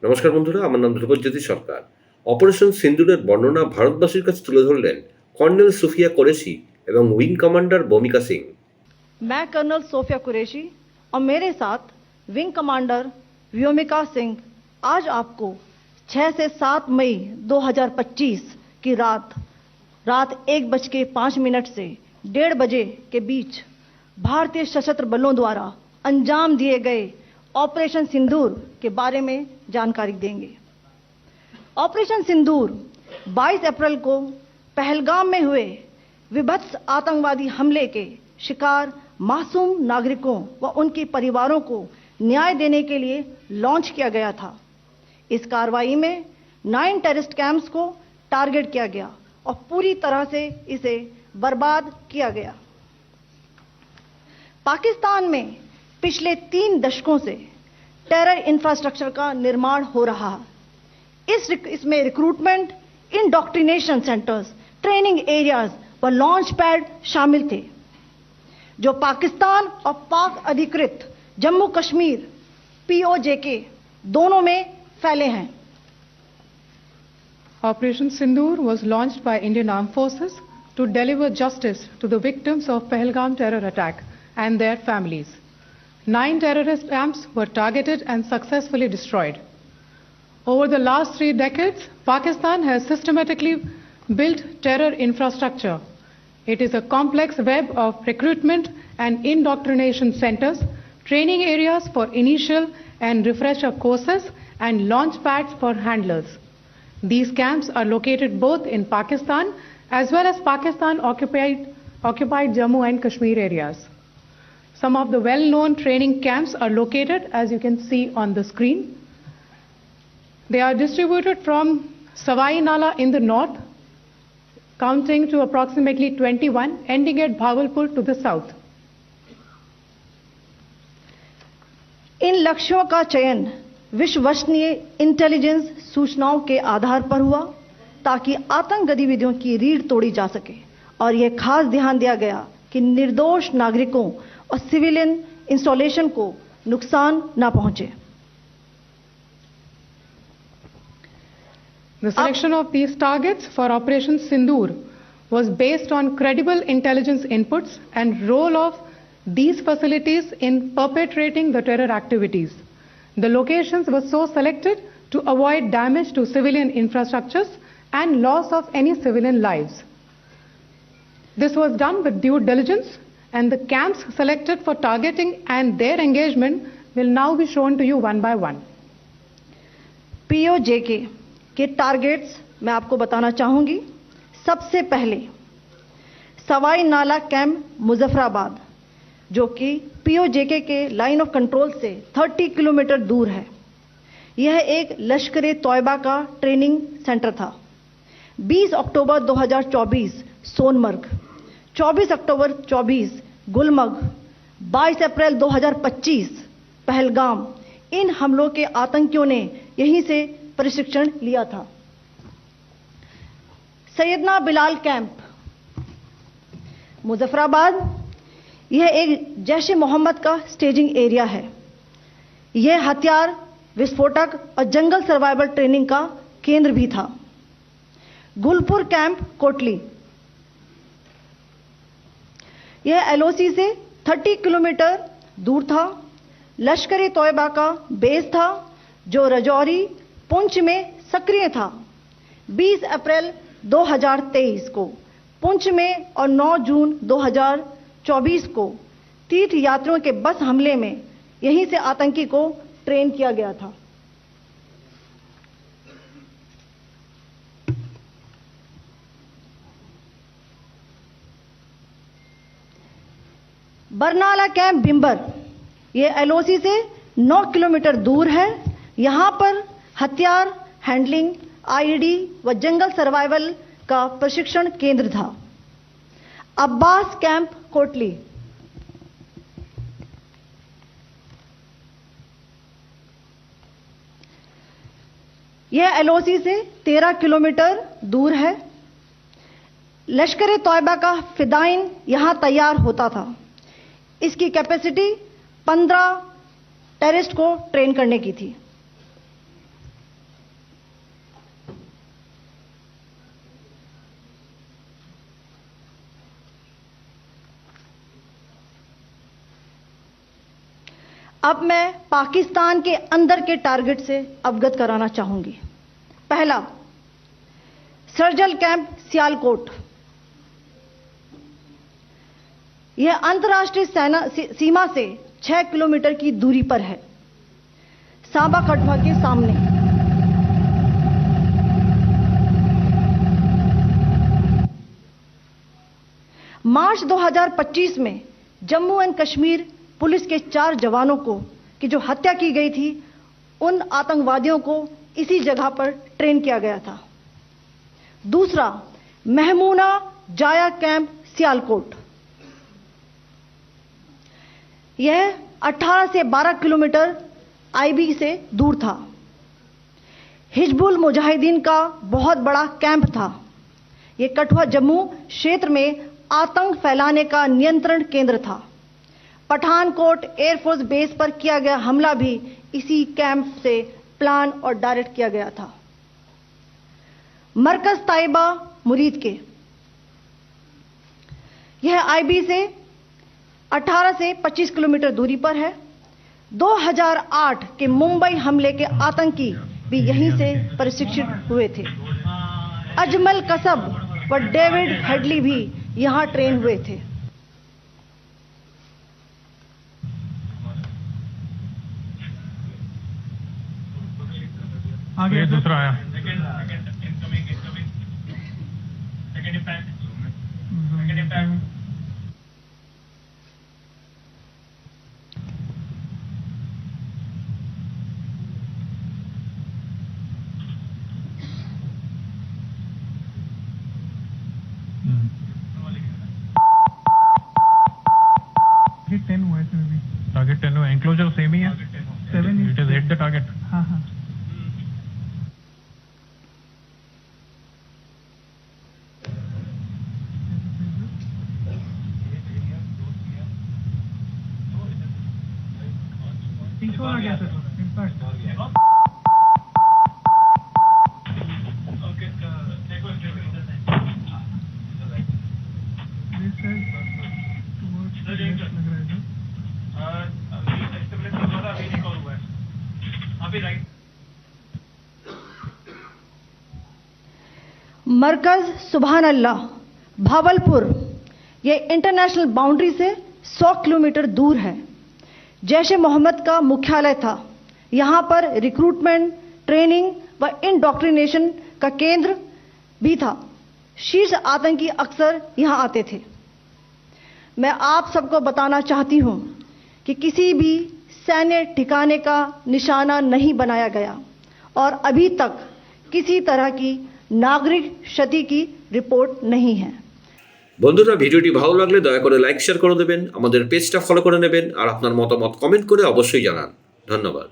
নমস্কার বন্ধুরা, আমার নাম ধ্রুবজ্যোতি সরকার। অপারেশন সিন্দুরের বর্ণনা ভারতবাসীর কাছে তুলে ধরলেন কর্নেল সুফিয়া কোরেশি এবং উইং কমান্ডার ভূমিকা সিং। मैं कर्नल सोफिया कुरैशी और मेरे साथ विंग कमांडर व्योमिका सिंह आज आपको 6 से 7 मई 2025 की रात 1:05 से 1:30 बजे के बीच भारतीय सशस्त्र बलों द्वारा अंजाम दिए गए ऑपरेशन सिंदूर के बारे में जानकारी देंगे। ऑपरेशन सिंदूर 22 अप्रैल को पहलगाम में हुए विभत्स आतंकवादी हमले के शिकार मासूम नागरिकों व उनके परिवारों को न्याय देने के लिए लॉन्च किया गया था। इस कार्रवाई में 9 टेररिस्ट कैंप्स को टारगेट किया गया और पूरी तरह से इसे बर्बाद किया गया। पाकिस्तान में पिछले 3 दशकों से टेरर इंफ्रास्ट्रक्चर का निर्माण हो रहा है। इसमें recruitment, indoctrination centres, training areas व लॉन्च पैड शामिल थे, जो पाकिस्तान और पाक अधिकृत जम्मू कश्मीर POJK दोनों में फैले हैं। Operation Sindoor was launched by Indian Armed Forces to deliver justice to the victims of Pahalgam terror attack and their families. 9 terrorist camps were targeted and successfully destroyed. Over the last 3 decades, Pakistan has systematically built terror infrastructure. It is a complex web of recruitment and indoctrination centers, training areas for initial and refresher courses, and launch pads for handlers. These camps are located both in Pakistan as well as Pakistan-occupied Jammu and Kashmir areas. Some of the well-known training camps are located, as you can see on the screen. They are distributed from Savai Nala in the north, counting to approximately 21, ending at Bhagalpur to the south. इन लक्ष्यों का चयन विश्वसनीय intelligence सूचनाओं के आधार पर हुआ, ताकि आतंक गतिविधियों की रीढ़ तोड़ी जा सके, और यह खास ध्यान दिया गया कि निर्दोष नागरिकों और सिविलियन इंस्टॉलेशन को नुकसान न पहुंचे। The selection of these targets for Operation Sindoor was based on credible intelligence inputs and role of these facilities in perpetrating the terror activities. The locations were so selected to avoid damage to civilian infrastructures and loss of any civilian lives. This was done with due diligence, and the camps selected for targeting and their engagement will now be shown to you one by one. POJK के targets मैं आपको बताना चाहूंगी। सबसे पहले सवाई नाला camp Muzaffarabad, जो कि POJK के लाइन ऑफ कंट्रोल से 30 किलोमीटर दूर है। यह एक लश्कर तौयबा का ट्रेनिंग सेंटर था। 20 अक्टूबर 2024 सोनमर्ग, 24 अक्टूबर 24 गुलमर्ग, 22 अप्रैल 2025 पहलगाम, इन हमलों के आतंकियों ने यहीं से प्रशिक्षण लिया था। सैयदना बिलाल कैंप मुजफ्फराबाद, यह एक जैश ए मोहम्मद का स्टेजिंग एरिया है। यह हथियार, विस्फोटक और जंगल सर्वाइवल ट्रेनिंग का केंद्र भी था। गुलपुर कैंप कोटली, यह LOC से 30 किलोमीटर दूर था। लश्कर तौयबा का बेस था, जो रजौरी पुंछ में सक्रिय था। 20 अप्रैल 2023 को पुंछ में और 9 जून 2024 को तीर्थ यात्रियों के बस हमले में यहीं से आतंकी को ट्रेन किया गया था। बरनाला कैंप बिंबर, यह LOC से 9 किलोमीटर दूर है। यहां पर हथियार, हैंडलिंग, IED व जंगल सर्वाइवल का प्रशिक्षण केंद्र था। अब्बास कैंप कोटली, यह LOC से 13 किलोमीटर दूर है। लश्कर तौयबा का फिदाइन यहां तैयार होता था। इसकी कैपेसिटी 15 टेररिस्ट को ट्रेन करने की थी। अब मैं पाकिस्तान के अंदर के टारगेट से अवगत कराना चाहूंगी। पहला, सर्जिकल कैंप सियालकोट। यह अंतर्राष्ट्रीय सीमा से 6 किलोमीटर की दूरी पर है, सांबा कठुआ के सामने। मार्च 2025 में जम्मू एंड कश्मीर पुलिस के 4 जवानों की जो हत्या की गई थी, उन आतंकवादियों को इसी जगह पर ट्रेन किया गया था। दूसरा, महमूना जाया कैंप सियालकोट। यह 18 से 12 किलोमीटर आईबी से दूर था। हिजबुल मुजाहिदीन का बहुत बड़ा कैंप था। यह कठुआ जम्मू क्षेत्र में आतंक फैलाने का नियंत्रण केंद्र था। पठानकोट एयरफोर्स बेस पर किया गया हमला भी इसी कैंप से प्लान और डायरेक्ट किया गया था। मरकज ताइबा मुरीद के, यह आईबी से 18 से 25 किलोमीटर दूरी पर है। 2008 के मुंबई हमले के आतंकी भी यहीं से प्रशिक्षित हुए थे। अजमल कसब व डेविड हेडली भी यहां ट्रेन हुए थे। आगे दूसरा आया। टारगेट 10 हुआ है इसमें भी। टारगेट 10 हुआ, एंक्लोजर सेम ही है। 7 it is hit the target. हाँ हाँ। पीछे आ गया सर, इम्पैक्ट। मरकज सुभान अल्लाह भावलपुर, यह इंटरनेशनल बाउंड्री से 100 किलोमीटर दूर है। जैश ए मोहम्मद का मुख्यालय था। यहां पर रिक्रूटमेंट, ट्रेनिंग व इंडॉक्ट्रिनेशन का केंद्र भी था। शीर्ष आतंकी अक्सर यहां आते थे। मैं आप सबको बताना चाहती हूं कि किसी भी सैन्य ठिकाने का निशाना नहीं बनाया गया और अभी तक किसी तरह की नागरिक क्षति की रिपोर्ट नहीं है। বন্ধুরা, ভিডিওটি ভালো লাগলে দয়া করে লাইক শেয়ার করে দেবেন, আমাদের পেজটা ফলো করে নেবেন আর আপনার মতামত কমেন্ট করে অবশ্যই জানান। ধন্যবাদ।